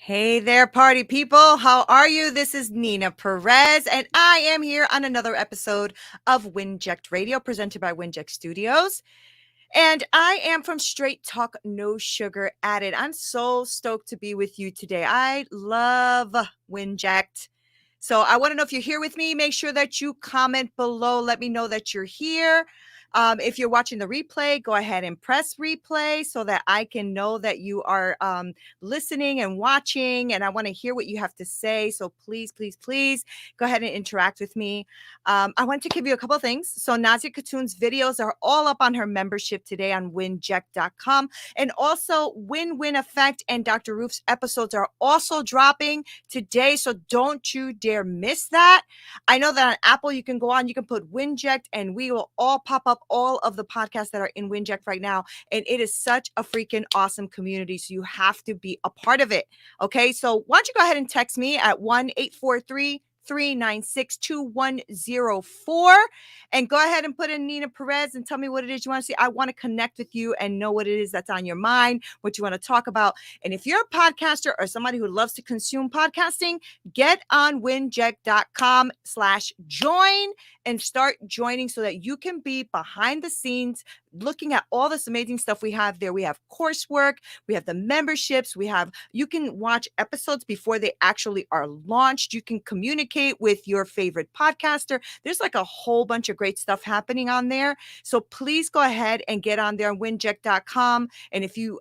Hey there, party people. How are you? This is NEENA Perez, and I am here on another episode of WINJECT Radio presented by WINJECT Studios. And I am from Straight Talk, No Sugar Added. I'm so stoked to be with you today. I love WINJECT. So I want to know if you're here with me. Make sure that you comment below. Let me know that you're here. If you're watching the replay, go ahead and press replay so that I can know that you are listening and watching. And I want to hear what you have to say. So please, please, please go ahead and interact with me. I want to give you a couple of things. So Nazia Khatun's videos are all up on her membership today on winject.com. And also Win-Win Effect and Dr. Roof's episodes are also dropping today. So don't you dare miss that. I know that on Apple, you can go on, you can put WINJECT and we will all pop up all of the podcasts that are in WINJECT right now. And it is such a freaking awesome community. So you have to be a part of it. Okay. So why don't you go ahead and text me at 1-843-396-2104 and go ahead and put in NEENA Perez and tell me what it is you want to see. I want to connect with you and know what it is that's on your mind, what you want to talk about. And if you're a podcaster or somebody who loves to consume podcasting, get on winject.com/join and start joining so that you can be behind the scenes looking at all this amazing stuff we have there. We have coursework, we have the memberships, you can watch episodes before they actually are launched. You can communicate with your favorite podcaster. There's like a whole bunch of great stuff happening on there. So please go ahead and get on there on winject.com. And if you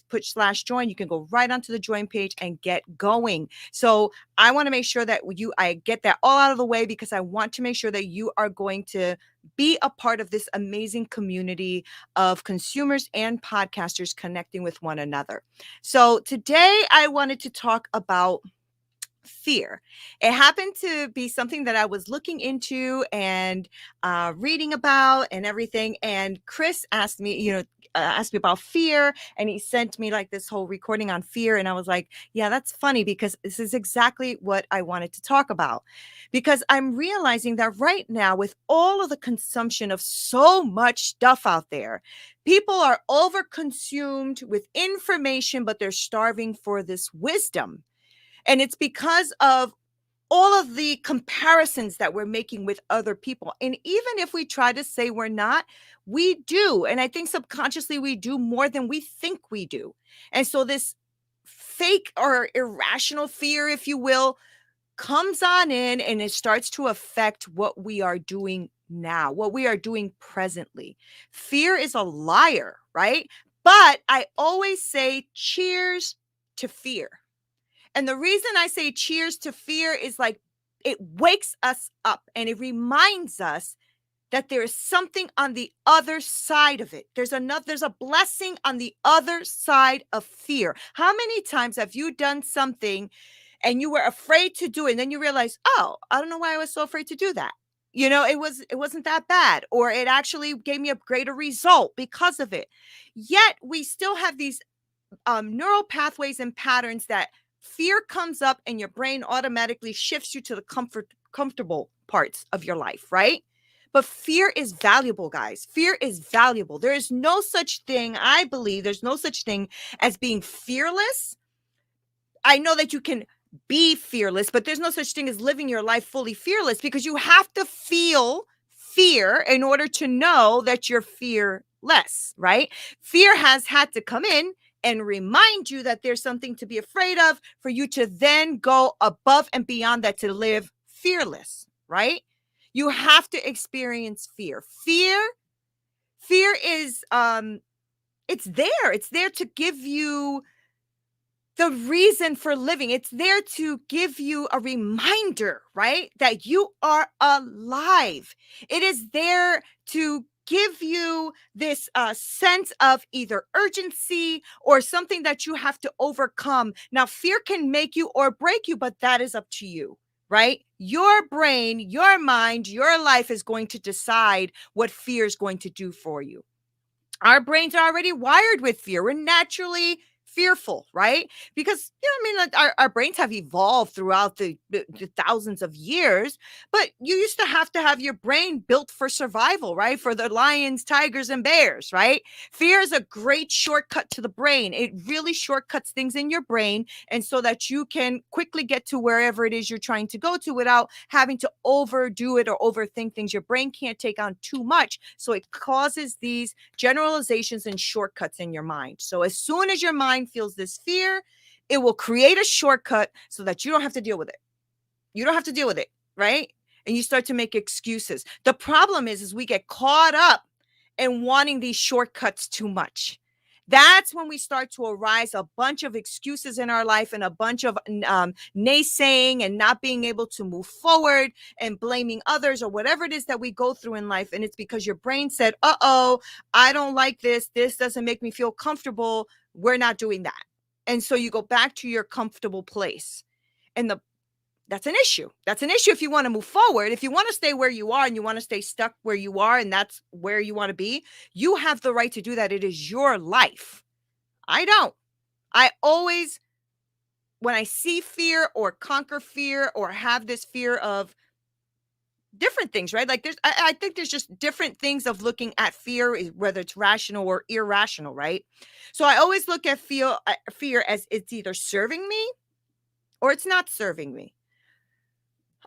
put /join, you can go right onto the join page and get going. So I want to make sure that I get that all out of the way because I want to make sure that you are going to be a part of this amazing community of consumers and podcasters connecting with one another. So today I wanted to talk about fear. It happened to be something that I was looking into and reading about and everything. And Chris asked me about fear, and he sent me like this whole recording on fear. And I was like, yeah, that's funny because this is exactly what I wanted to talk about. Because I'm realizing that right now, with all of the consumption of so much stuff out there, people are overconsumed with information, but they're starving for this wisdom. And it's because of all of the comparisons that we're making with other people. And even if we try to say we're not, we do. And I think subconsciously we do more than we think we do. And so this fake or irrational fear, if you will, comes on in and it starts to affect what we are doing now, what we are doing presently. Fear is a liar, right? But I always say cheers to fear. And the reason I say cheers to fear is like it wakes us up and it reminds us that there is something on the other side of it. There's a blessing on the other side of fear. How many times have you done something and you were afraid to do it and then you realize, oh, I don't know why I was so afraid to do that. It wasn't that bad, or it actually gave me a greater result because of it. Yet we still have these neural pathways and patterns that fear comes up and your brain automatically shifts you to the comfortable parts of your life, right? But fear is valuable, guys. Fear is valuable. There is no such thing, I believe, there's no such thing as being fearless. I know that you can be fearless, but there's no such thing as living your life fully fearless because you have to feel fear in order to know that you're fearless, right? Fear has had to come in and remind you that there's something to be afraid of for you to then go above and beyond that to live fearless, right? You have to experience fear. Fear is, it's there. It's there to give you the reason for living. It's there to give you a reminder, right? That you are alive. It is there to give you this sense of either urgency or something that you have to overcome. Now, fear can make you or break you, but that is up to you, right? Your brain, your mind, your life is going to decide what fear is going to do for you. Our brains are already wired with fear. We're naturally fearful, right? Because, I mean, like, our brains have evolved throughout the thousands of years, but you used to have your brain built for survival, right? For the lions, tigers, and bears, right? Fear is a great shortcut to the brain. It really shortcuts things in your brain, and so that you can quickly get to wherever it is you're trying to go to without having to overdo it or overthink things. Your brain can't take on too much, so it causes these generalizations and shortcuts in your mind. So as soon as your mind feels this fear, it will create a shortcut so that you don't have to deal with it. You don't have to deal with it, right? And you start to make excuses. The problem is we get caught up in wanting these shortcuts too much. That's when we start to arise a bunch of excuses in our life and a bunch of naysaying and not being able to move forward and blaming others or whatever it is that we go through in life. And it's because your brain said, uh-oh, I don't like this. This doesn't make me feel comfortable. We're not doing that. And so you go back to your comfortable place. And that's an issue. That's an issue if you want to move forward. If you want to stay where you are and you want to stay stuck where you are and that's where you want to be, you have the right to do that. It is your life. I don't. I always, when I see fear or conquer fear or have this fear of different things, right? Like I think there's just different things of looking at fear, whether it's rational or irrational, right? So I always look at fear as it's either serving me or it's not serving me.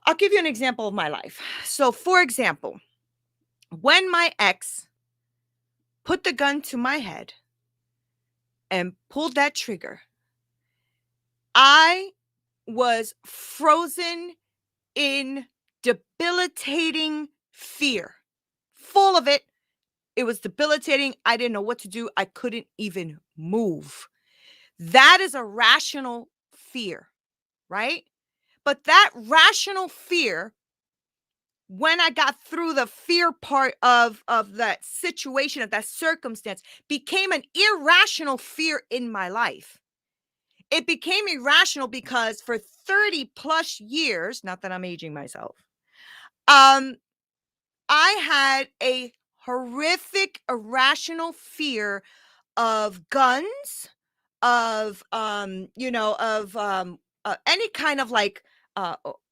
I'll give you an example of my life. So, for example, when my ex put the gun to my head and pulled that trigger, I was frozen in debilitating fear, full of it. It was debilitating. I didn't know what to do. I couldn't even move. That is a rational fear, right? But that rational fear, when I got through the fear part of that situation, of that circumstance, became an irrational fear in my life. It became irrational because for 30 plus years, not that I'm aging myself, I had a horrific, irrational fear of guns, of any kind of like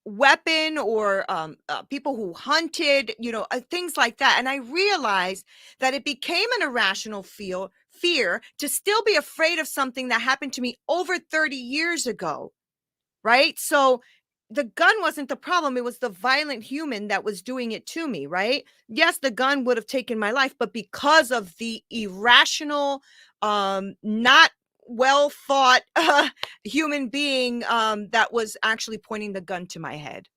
weapon or people who hunted, things like that. And I realized that it became an irrational fear to still be afraid of something that happened to me over 30 years ago, right? So the gun wasn't the problem. It was the violent human that was doing it to me, right? Yes, the gun would have taken my life, but because of the irrational, not well thought human being that was actually pointing the gun to my head.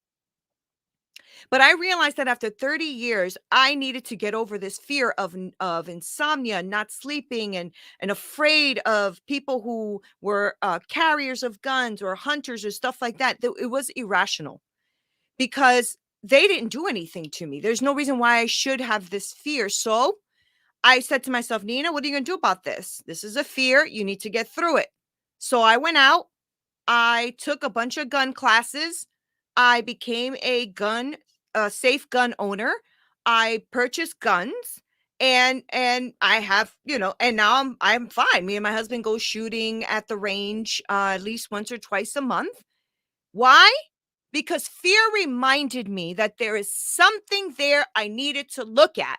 But I realized that after 30 years, I needed to get over this fear of insomnia, not sleeping, and afraid of people who were carriers of guns or hunters or stuff like that. It was irrational because they didn't do anything to me. There's no reason why I should have this fear. So I said to myself, Nina, what are you going to do about this? This is a fear. You need to get through it. So I went out. I took a bunch of gun classes. I became a safe gun owner. I purchased guns, and I have, and now I'm fine. Me and my husband go shooting at the range at least once or twice a month. Why? Because fear reminded me that there is something there I needed to look at.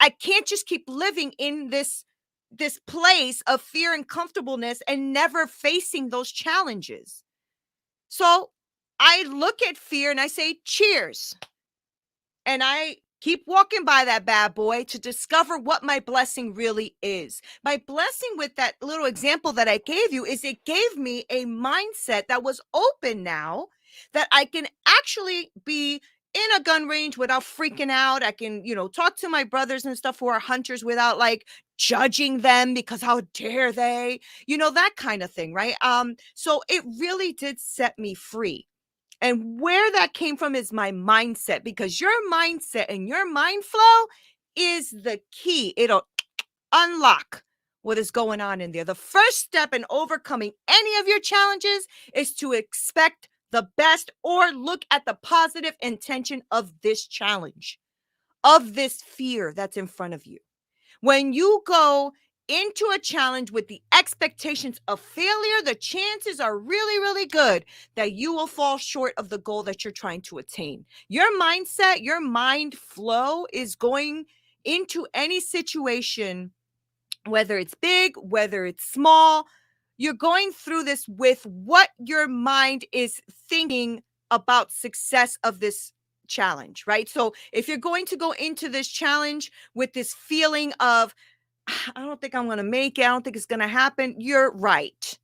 I can't just keep living in this place of fear and comfortableness and never facing those challenges. So I look at fear and I say, cheers. And I keep walking by that bad boy to discover what my blessing really is. My blessing with that little example that I gave you is it gave me a mindset that was open now, that I can actually be in a gun range without freaking out. I can, talk to my brothers and stuff who are hunters without like judging them because how dare they, that kind of thing, right? So it really did set me free. And where that came from is my mindset, because your mindset and your mind flow is the key. It'll unlock what is going on in there. The first step in overcoming any of your challenges is to expect the best or look at the positive intention of this challenge, of this fear that's in front of you. When you go into a challenge with the expectations of failure, the chances are really, really good that you will fall short of the goal that you're trying to attain. Your mindset, your mind flow is going into any situation, whether it's big, whether it's small. You're going through this with what your mind is thinking about success of this challenge, right? So if you're going to go into this challenge with this feeling of, I don't think I'm going to make it, I don't think it's going to happen, you're right.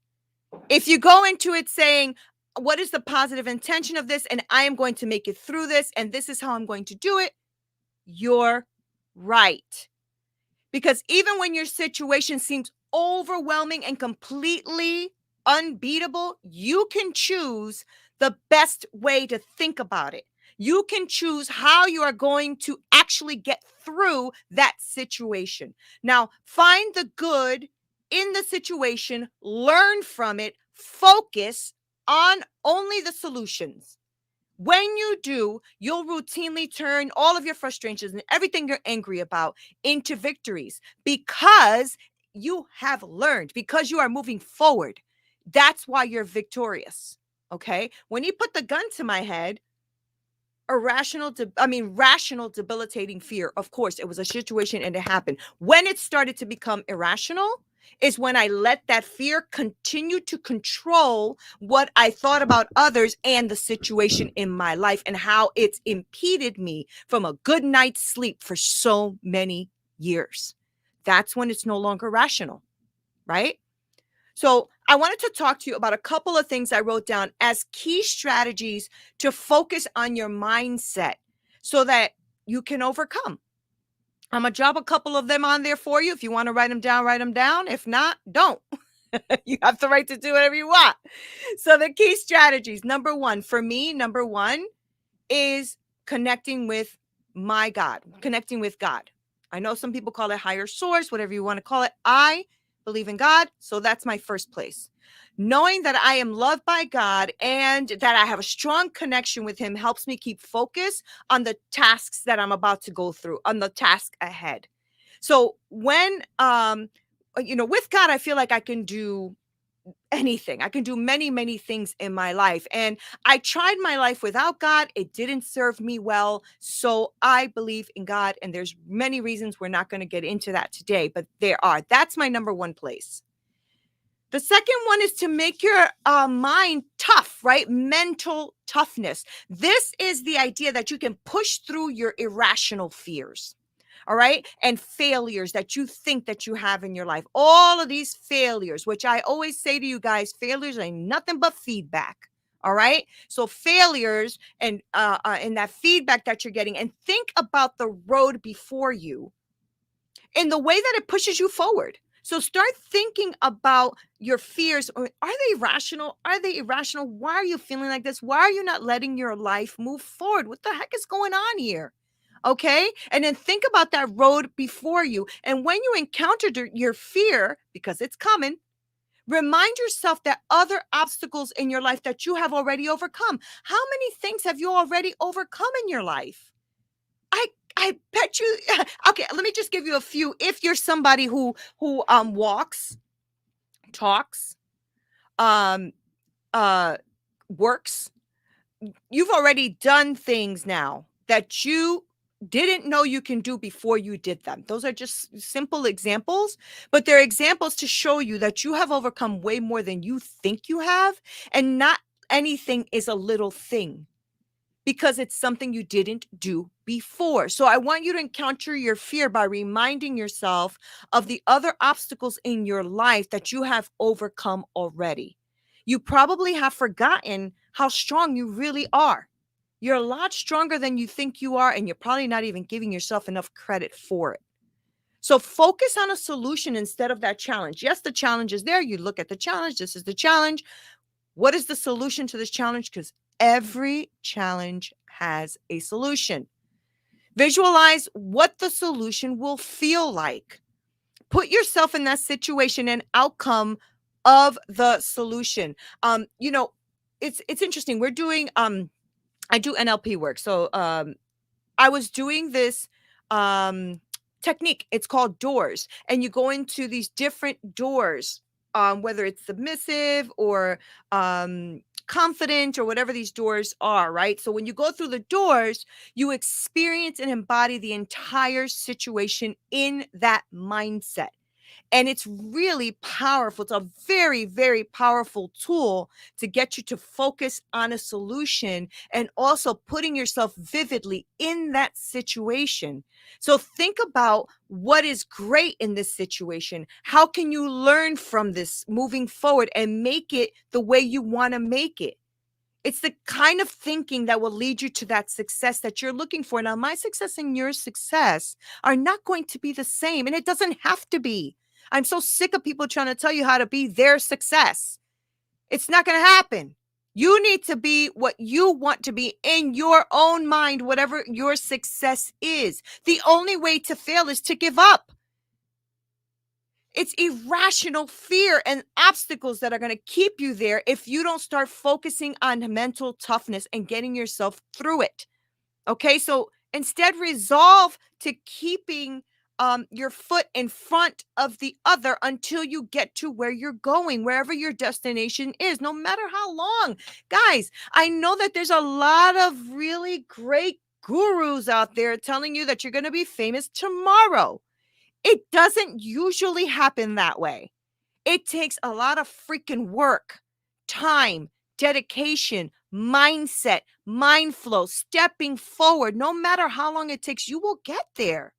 If you go into it saying, what is the positive intention of this? And I am going to make it through this, and this is how I'm going to do it, you're right. Because even when your situation seems overwhelming and completely unbeatable, you can choose the best way to think about it. You can choose how you are going to actually get through that situation. Now, find the good in the situation, learn from it, focus on only the solutions. When you do, you'll routinely turn all of your frustrations and everything you're angry about into victories because you have learned, because you are moving forward. That's why you're victorious. Okay. When he put the gun to my head, rational debilitating fear. Of course, it was a situation and it happened. When it started to become irrational is when I let that fear continue to control what I thought about others and the situation in my life and how it's impeded me from a good night's sleep for so many years. That's when it's no longer rational, right? So I wanted to talk to you about a couple of things I wrote down as key strategies to focus on your mindset so that you can overcome. I'm going to drop a couple of them on there for you. If you want to write them down, write them down. If not, don't. You have the right to do whatever you want. So the key strategies, number one is connecting with my God, connecting with God. I know some people call it higher source, whatever you want to call it. I believe in God, so that's my first place. Knowing that I am loved by God and that I have a strong connection with him helps me keep focus on the tasks that I'm about to go through, on the task ahead. So when with God, I feel like I can do anything. I can do many, many things in my life. And I tried my life without God. It didn't serve me well. So I believe in God. And there's many reasons. We're not going to get into that today, but there are. That's my number one place. The second one is to make your mind tough, right? Mental toughness. This is the idea that you can push through your irrational fears. All right. And failures that you think that you have in your life. All of these failures, which I always say to you guys, failures ain't nothing but feedback. All right. So failures and that feedback that you're getting, and think about the road before you in the way that it pushes you forward. So start thinking about your fears. Are they rational? Are they irrational? Why are you feeling like this? Why are you not letting your life move forward? What the heck is going on here? Okay. And then think about that road before you. And when you encounter your fear, because it's coming, remind yourself that other obstacles in your life that you have already overcome. How many things have you already overcome in your life? I bet you. Okay, let me just give you a few. If you're somebody who walks, talks, um works, you've already done things now that you didn't know you can do before you did them. Those are just simple examples, but they're examples to show you that you have overcome way more than you think you have, and not anything is a little thing, because it's something you didn't do before. So I want you to encounter your fear by reminding yourself of the other obstacles in your life that you have overcome already. You probably have forgotten how strong you really are. You're a lot stronger than you think you are, and you're probably not even giving yourself enough credit for it. So focus on a solution instead of that challenge. Yes, the challenge is there. You look at the challenge. This is the challenge. What is the solution to this challenge? Because every challenge has a solution. Visualize what the solution will feel like. Put yourself in that situation and outcome of the solution. It's interesting. We're doing I do NLP work. So I was doing this technique. It's called doors. And you go into these different doors, whether it's submissive or confident or whatever these doors are, right? So when you go through the doors, you experience and embody the entire situation in that mindset. And it's really powerful. It's a very, very powerful tool to get you to focus on a solution and also putting yourself vividly in that situation. So think about what is great in this situation. How can you learn from this moving forward and make it the way you want to make it? It's the kind of thinking that will lead you to that success that you're looking for. Now, my success and your success are not going to be the same, and it doesn't have to be. I'm so sick of people trying to tell you how to be their success. It's not going to happen. You need to be what you want to be in your own mind, whatever your success is. The only way to fail is to give up. It's irrational fear and obstacles that are going to keep you there if you don't start focusing on mental toughness and getting yourself through it. Okay, so instead, resolve to keeping your foot in front of the other until you get to where you're going, wherever your destination is, no matter how long. Guys, I know that there's a lot of really great gurus out there telling you that you're going to be famous tomorrow. It doesn't usually happen that way. It takes a lot of freaking work, time, dedication, mindset, mind flow, stepping forward. No matter how long it takes, you will get there.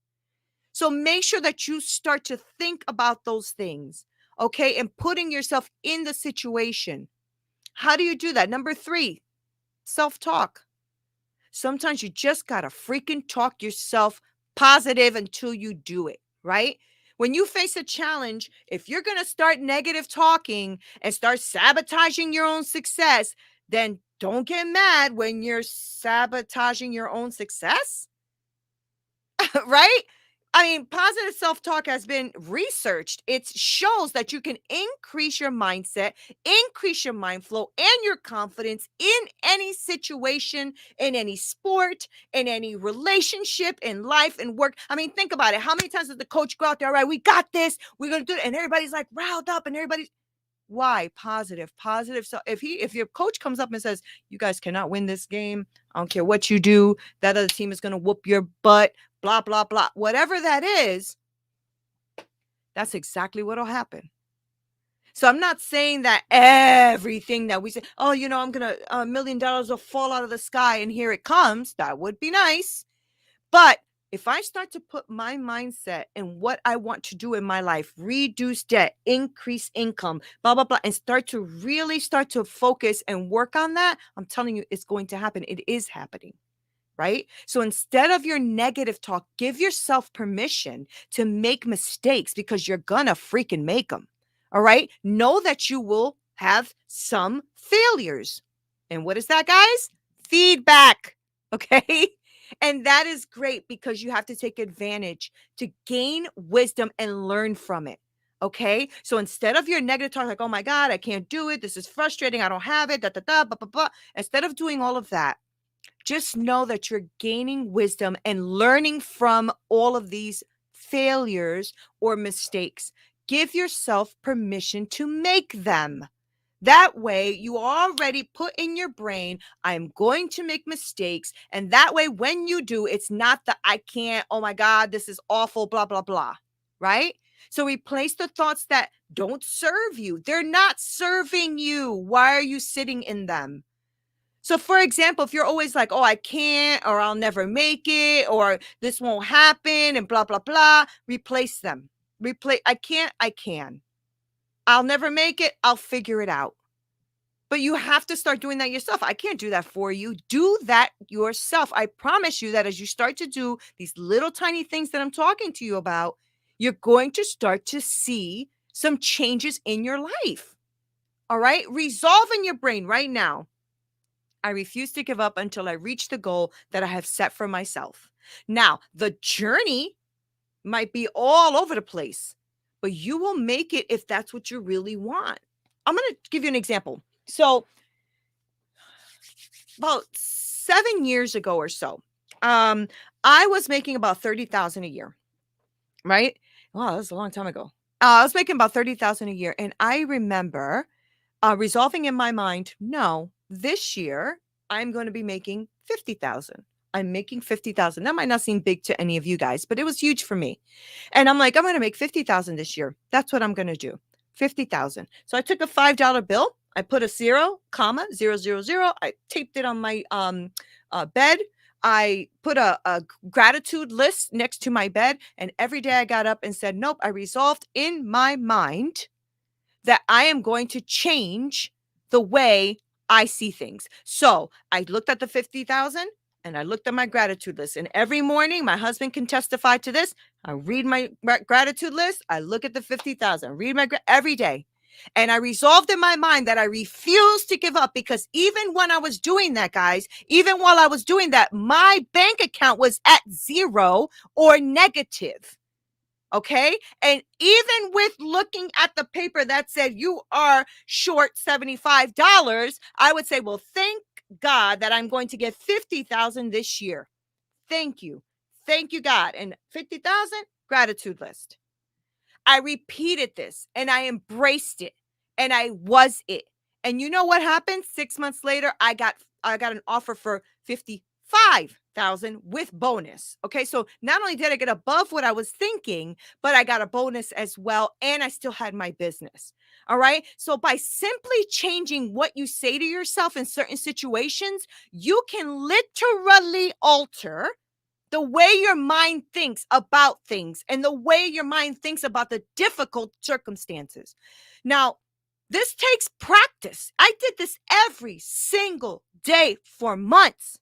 So make sure that you start to think about those things, okay? And putting yourself in the situation. How do you do that? Number 3, self-talk. Sometimes you just got to freaking talk yourself positive until you do it, right? When you face a challenge, if you're going to start negative talking and start sabotaging your own success, then don't get mad when you're sabotaging your own success, right? I mean, positive self-talk has been researched. It shows that you can increase your mindset, increase your mind flow and your confidence in any situation, in any sport, in any relationship, in life and work. I mean, think about it. How many times does the coach go out there, all right, we got this, we're going to do it, and everybody's like riled up and everybody's why? Positive. So if your coach comes up and says, you guys cannot win this game, I don't care what you do, that other team is going to whoop your butt, blah, blah, blah, whatever that is, that's exactly what will happen. So I'm not saying that everything that we say, oh, I'm going to, $1 million will fall out of the sky and here it comes. That would be nice. But if I start to put my mindset and what I want to do in my life, reduce debt, increase income, blah, blah, blah, and start to focus and work on that, I'm telling you, it's going to happen. It is happening. Right? So instead of your negative talk, give yourself permission to make mistakes because you're gonna freaking make them. All right? Know that you will have some failures. And what is that, guys? Feedback. Okay? And that is great because you have to take advantage to gain wisdom and learn from it. Okay? So instead of your negative talk, like, oh my God, I can't do it. This is frustrating. I don't have it. Da, da, da, blah, blah, blah. Instead of doing all of that, just know that you're gaining wisdom and learning from all of these failures or mistakes. Give yourself permission to make them. That way, you already put in your brain, I'm going to make mistakes. And that way, when you do, it's not the I can't, oh my God, this is awful, blah, blah, blah. Right? So replace the thoughts that don't serve you. They're not serving you. Why are you sitting in them? So, for example, if you're always like, oh, I can't, or I'll never make it, or this won't happen, and blah, blah, blah, replace them. I can't, I can. I'll never make it, I'll figure it out. But you have to start doing that yourself. I can't do that for you. Do that yourself. I promise you that as you start to do these little tiny things that I'm talking to you about, you're going to start to see some changes in your life. All right? Resolve in your brain right now. I refuse to give up until I reach the goal that I have set for myself. Now, the journey might be all over the place, but you will make it if that's what you really want. I'm going to give you an example. So, about 7 years ago or so, I was making about $30,000 a year. right? Wow, that was a long time ago. I was making about 30,000 a year, and I remember resolving in my mind, no, this year I'm going to be making 50,000. I'm making 50,000. That might not seem big to any of you guys, but it was huge for me. And I'm like, I'm going to make 50,000 this year. That's what I'm going to do. 50,000. So I took a $5 bill. I put a 0, 0, 0, 0. I taped it on my bed. I put a gratitude list next to my bed. And every day I got up and said, nope, I resolved in my mind that I am going to change the way I see things. So I looked at the 50,000 and I looked at my gratitude list. And every morning, my husband can testify to this. I read my gratitude list. I look at the 50,000, read my every day. And I resolved in my mind that I refuse to give up, because even when I was doing that, guys, even while I was doing that, my bank account was at 0 or negative. Okay. And even with looking at the paper that said you are short $75, I would say, well, thank God that I'm going to get 50,000 this year. Thank you. Thank you, God. And 50,000 gratitude list. I repeated this and I embraced it and I was it. And you know what happened? 6 months later, I got an offer for 55,000 with bonus. Okay, so not only did I get above what I was thinking, but I got a bonus as well, and I still had my business. All right. So by simply changing what you say to yourself in certain situations, you can literally alter the way your mind thinks about things and the way your mind thinks about the difficult circumstances. Now, this takes practice. I did this every single day for months,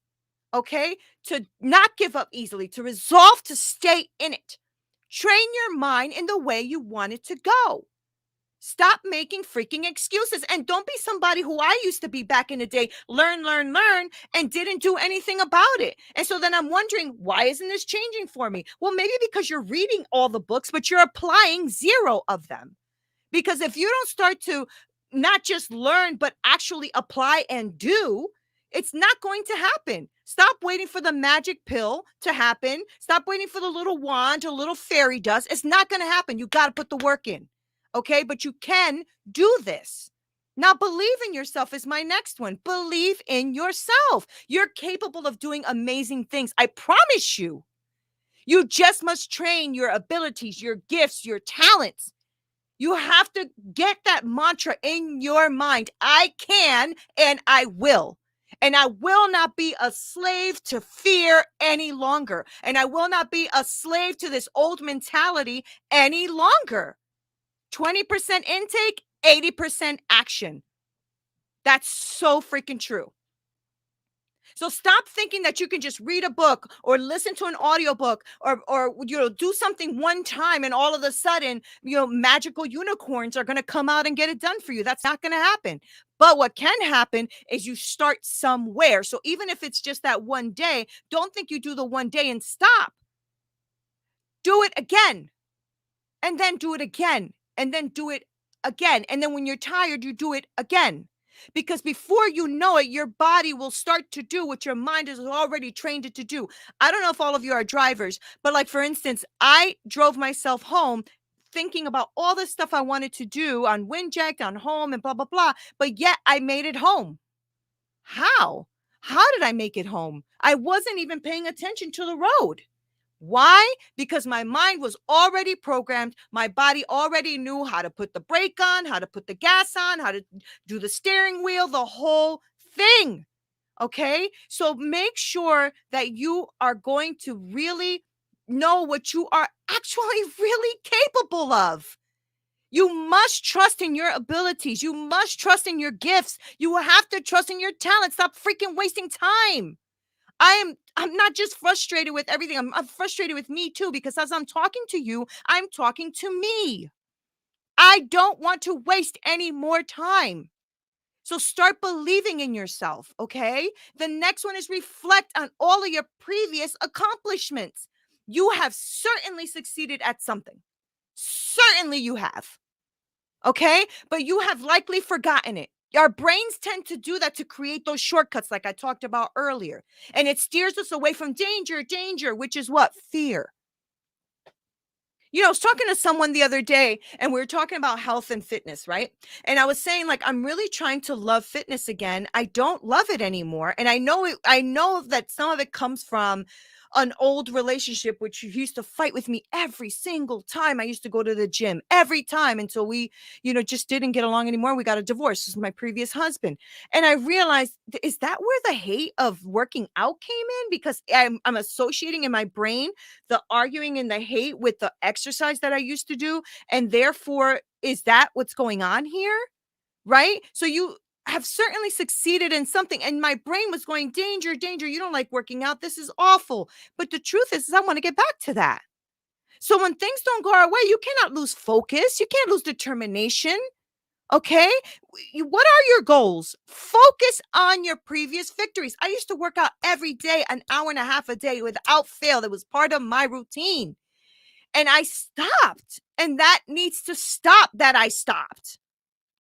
okay? To not give up easily, to resolve to stay in it. Train your mind in the way you want it to go. Stop making freaking excuses, and don't be somebody who I used to be back in the day, learn, and didn't do anything about it. And so then I'm wondering, why isn't this changing for me? Well, maybe because you're reading all the books, but you're applying 0 of them. Because if you don't start to not just learn, but actually apply and do, it's not going to happen. Stop waiting for the magic pill to happen. Stop waiting for the little wand or little fairy dust. It's not going to happen. You got to put the work in. Okay, but you can do this. Now, believe in yourself is my next one. Believe in yourself. You're capable of doing amazing things. I promise you. You just must train your abilities, your gifts, your talents. You have to get that mantra in your mind. I can and I will. And I will not be a slave to fear any longer. And I will not be a slave to this old mentality any longer. 20% intake, 80% action. That's so freaking true. So stop thinking that you can just read a book or listen to an audiobook or do something one time and all of a sudden, magical unicorns are going to come out and get it done for you. That's not going to happen. But what can happen is you start somewhere. So even if it's just that one day, don't think you do the one day and stop. Do it again. And then do it again. And then do it again. And then when you're tired, you do it again. Because before you know it, your body will start to do what your mind has already trained it to do. I don't know if all of you are drivers, but like, for instance, I drove myself home thinking about all the stuff I wanted to do on WINJECT, on home, and blah, blah, blah. But yet I made it home. How? How did I make it home? I wasn't even paying attention to the road. Why? Because my mind was already programmed. My body already knew how to put the brake on, how to put the gas on, how to do the steering wheel, the whole thing. Okay. So make sure that you are going to really know what you are actually really capable of. You must trust in your abilities. You must trust in your gifts. You have to trust in your talent. Stop freaking wasting time. I'm not just frustrated with everything. I'm frustrated with me too, because as I'm talking to you, I'm talking to me. I don't want to waste any more time. So start believing in yourself, okay? The next one is reflect on all of your previous accomplishments. You have certainly succeeded at something. Certainly you have. Okay? But you have likely forgotten it. Our brains tend to do that to create those shortcuts like I talked about earlier. And it steers us away from danger, which is what? Fear. I was talking to someone the other day and we were talking about health and fitness, right? And I was saying, like, I'm really trying to love fitness again. I don't love it anymore. And I know that some of it comes from an old relationship, which you used to fight with me every single time I used to go to the gym, every time, until we, just didn't get along anymore. We got a divorce. This is my previous husband. And I realized, is that where the hate of working out came in? Because I'm associating in my brain the arguing and the hate with the exercise that I used to do. And therefore, is that what's going on here? Right? So you have certainly succeeded in something. And my brain was going, danger, danger. You don't like working out. This is awful. But the truth is I want to get back to that. So when things don't go our way, you cannot lose focus. You can't lose determination. Okay. What are your goals? Focus on your previous victories. I used to work out every day, an hour and a half a day without fail. That was part of my routine. And I stopped. And that needs to stop that I stopped.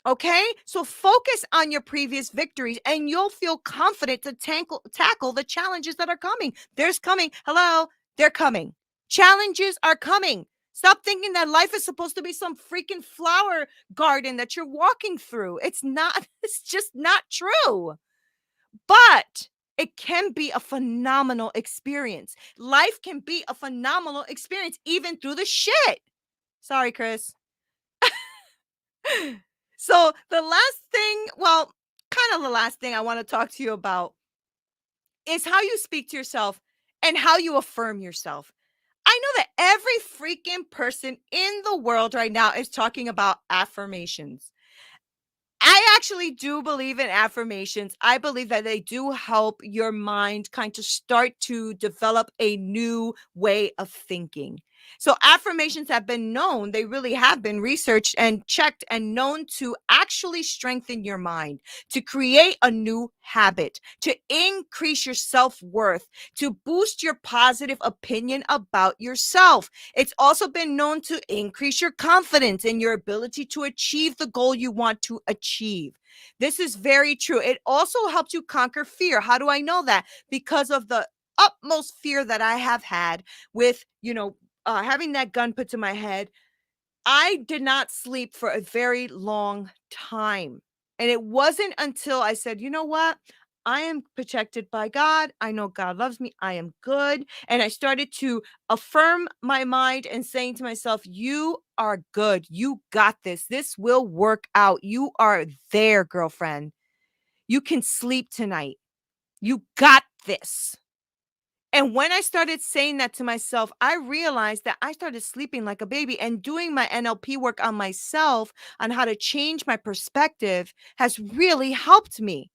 Okay. So focus on your previous victories and you'll feel confident to tackle the challenges that are coming. There's coming. Hello. They're coming. Challenges are coming. Stop thinking that life is supposed to be some freaking flower garden that you're walking through. It's not, it's just not true. But it can be a phenomenal experience. Life can be a phenomenal experience, even through the shit. Sorry, Chris. So the last thing, well, kind of the last thing I want to talk to you about is how you speak to yourself and how you affirm yourself. I know that every freaking person in the world right now is talking about affirmations. I actually do believe in affirmations. I believe that they do help your mind kind of start to develop a new way of thinking. So affirmations have been known, they really have been researched and checked and known to actually strengthen your mind, to create a new habit, to increase your self-worth, to boost your positive opinion about yourself. It's also been known to increase your confidence and your ability to achieve the goal you want to achieve. This is very true. It also helps you conquer fear. How do I know that? Because of the utmost fear that I have had with, having that gun put to my head. I did not sleep for a very long time. And it wasn't until I said, you know what? I am protected by God. I know God loves me. I am good. And I started to affirm my mind and saying to myself, you are good. You got this. This will work out. You are there, girlfriend. You can sleep tonight. You got this. And when I started saying that to myself, I realized that I started sleeping like a baby, and doing my NLP work on myself on how to change my perspective has really helped me.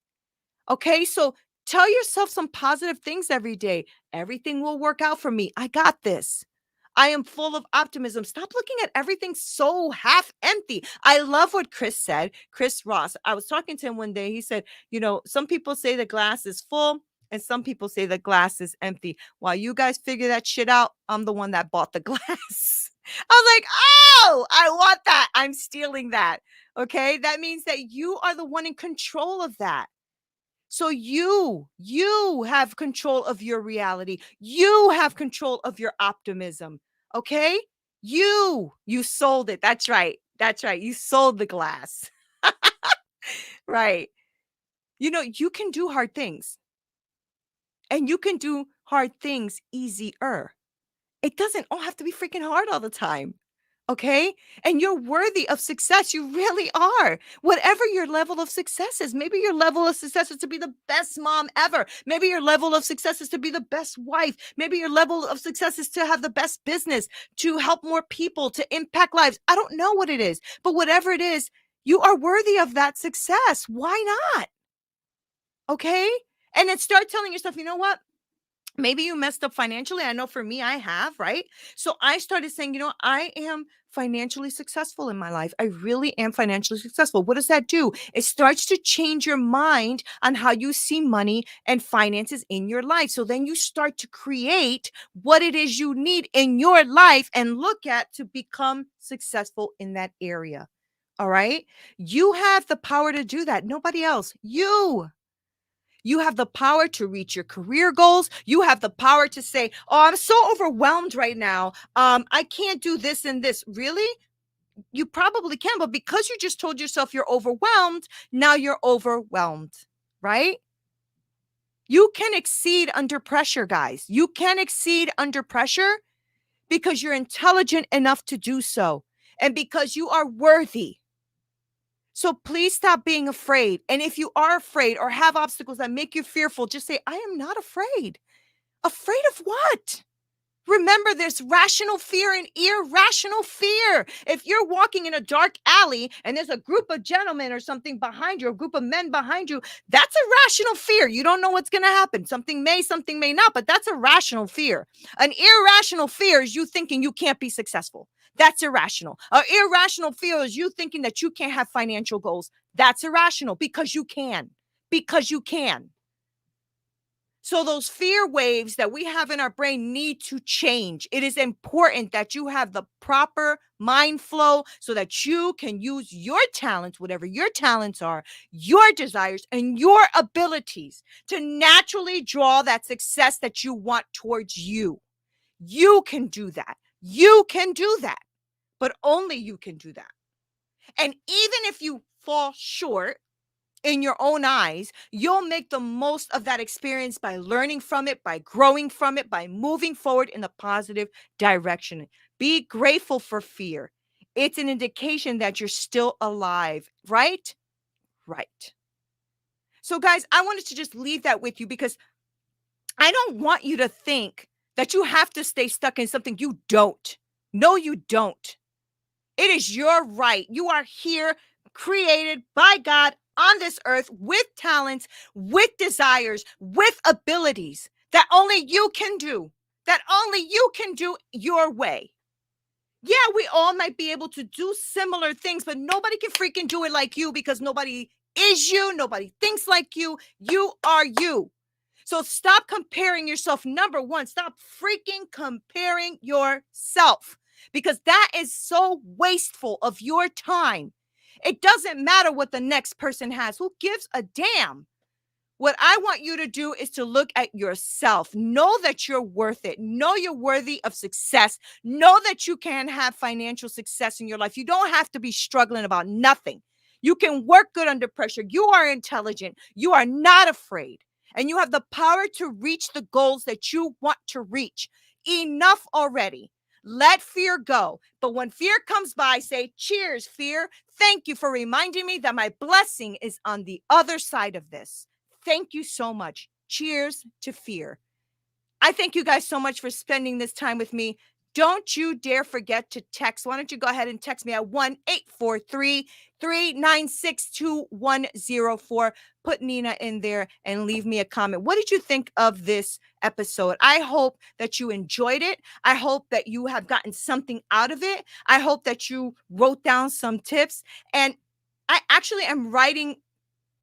Okay. So tell yourself some positive things every day. Everything will work out for me. I got this. I am full of optimism. Stop looking at everything so half empty. I love what Chris said. Chris Ross. I was talking to him one day. He said, some people say the glass is full and some people say the glass is empty. While you guys figure that shit out, I'm the one that bought the glass. I was like, oh, I want that. I'm stealing that. Okay. That means that you are the one in control of that. So you have control of your reality. You have control of your optimism. Okay? You sold it. That's right. That's right. You sold the glass. Right. You can do hard things. And you can do hard things easier. It doesn't all have to be freaking hard all the time. Okay. And you're worthy of success. You really are. Whatever your level of success is, maybe your level of success is to be the best mom ever. Maybe your level of success is to be the best wife. Maybe your level of success is to have the best business, to help more people, to impact lives. I don't know what it is, but whatever it is, you are worthy of that success. Why not? Okay. And then start telling yourself, you know what? Maybe you messed up financially. I know for me, I have, right? So I started saying, I am financially successful in my life. I really am financially successful. What does that do? It starts to change your mind on how you see money and finances in your life. So then you start to create what it is you need in your life and look at to become successful in that area. All right. You have the power to do that. Nobody else. You. You have the power to reach your career goals. You have the power to say, oh, I'm so overwhelmed right now. I can't do this and this. Really? You probably can, but because you just told yourself you're overwhelmed, now you're overwhelmed, right? You can exceed under pressure, guys. You can exceed under pressure because you're intelligent enough to do so and because you are worthy. So please stop being afraid. And if you are afraid or have obstacles that make you fearful, just say, I am not afraid. Afraid of what? Remember, there's rational fear and irrational fear. If you're walking in a dark alley and there's a group of gentlemen or something behind you, a group of men behind you, that's a rational fear. You don't know what's going to happen. Something may not, but that's a rational fear. An irrational fear is you thinking you can't be successful. That's irrational. An irrational fear is you thinking that you can't have financial goals. That's irrational because you can. Because you can. So those fear waves that we have in our brain need to change. It is important that you have the proper mind flow so that you can use your talents, whatever your talents are, your desires, and your abilities to naturally draw that success that you want towards you. You can do that. You can do that, but only you can do that. And even if you fall short, in your own eyes, you'll make the most of that experience by learning from it, by growing from it, by moving forward in a positive direction. Be grateful for fear. It's an indication that you're still alive, right? Right. So, guys, I wanted to just leave that with you because I don't want you to think that you have to stay stuck in something you don't. No, you don't. It is your right. You are here, created by God on this earth with talents, with desires, with abilities that only you can do, that only you can do your way. Yeah, we all might be able to do similar things, but nobody can freaking do it like you because nobody is you. Nobody thinks like you. You are you. So stop comparing yourself. Number one, stop freaking comparing yourself because that is so wasteful of your time. It doesn't matter what the next person has. Who gives a damn? What I want you to do is to look at yourself. Know that you're worth it. Know you're worthy of success. Know that you can have financial success in your life. You don't have to be struggling about nothing. You can work good under pressure. You are intelligent. You are not afraid. And you have the power to reach the goals that you want to reach. Enough already. Let fear go. But when fear comes by, say, cheers, fear. Thank you for reminding me that my blessing is on the other side of this. Thank you so much. Cheers to fear. I thank you guys so much for spending this time with me. Don't you dare forget to text. Why don't you go ahead and text me at 1-843-396-2104. Put NEENA in there and leave me a comment. What did you think of this episode? I hope that you enjoyed it. I hope that you have gotten something out of it. I hope that you wrote down some tips. And I actually am writing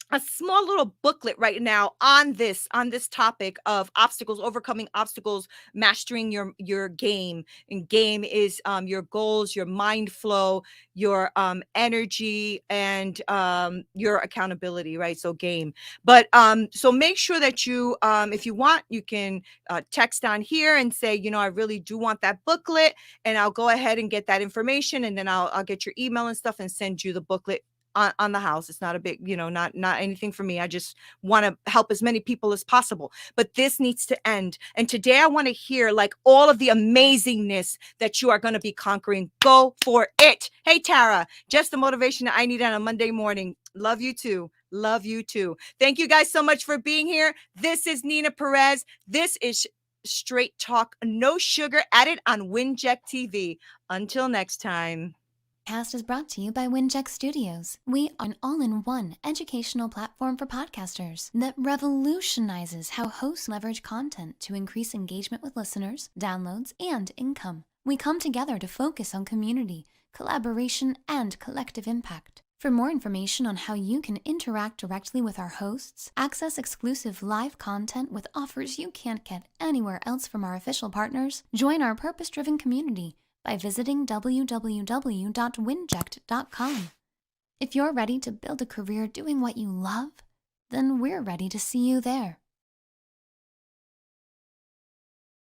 a small little booklet right now on this topic of obstacles, overcoming obstacles, mastering your game. And game is your goals, your mind flow, your energy, and your accountability, right? So game. But so make sure that you if you want, you can text on here and say, I really do want that booklet, and I'll go ahead and get that information, and then I'll get your email and stuff and send you the booklet on the house. It's not a big, not anything for me. I just want to help as many people as possible. But this needs to end. And today I want to hear like all of the amazingness that you are going to be conquering. Go for it. Hey, Tara, just the motivation that I need on a Monday morning. Love you too. Love you too. Thank you guys so much for being here. This is NEENA Perez. This is Straight Talk, no sugar added on WINJECT TV. Until next time. Podcast is brought to you by WINJECT Studios. We are an all-in-one educational platform for podcasters that revolutionizes how hosts leverage content to increase engagement with listeners, downloads, and income. We come together to focus on community, collaboration, and collective impact. For more information on how you can interact directly with our hosts, access exclusive live content with offers you can't get anywhere else from our official partners, join our purpose-driven community by visiting www.winject.com. If you're ready to build a career doing what you love, then we're ready to see you there.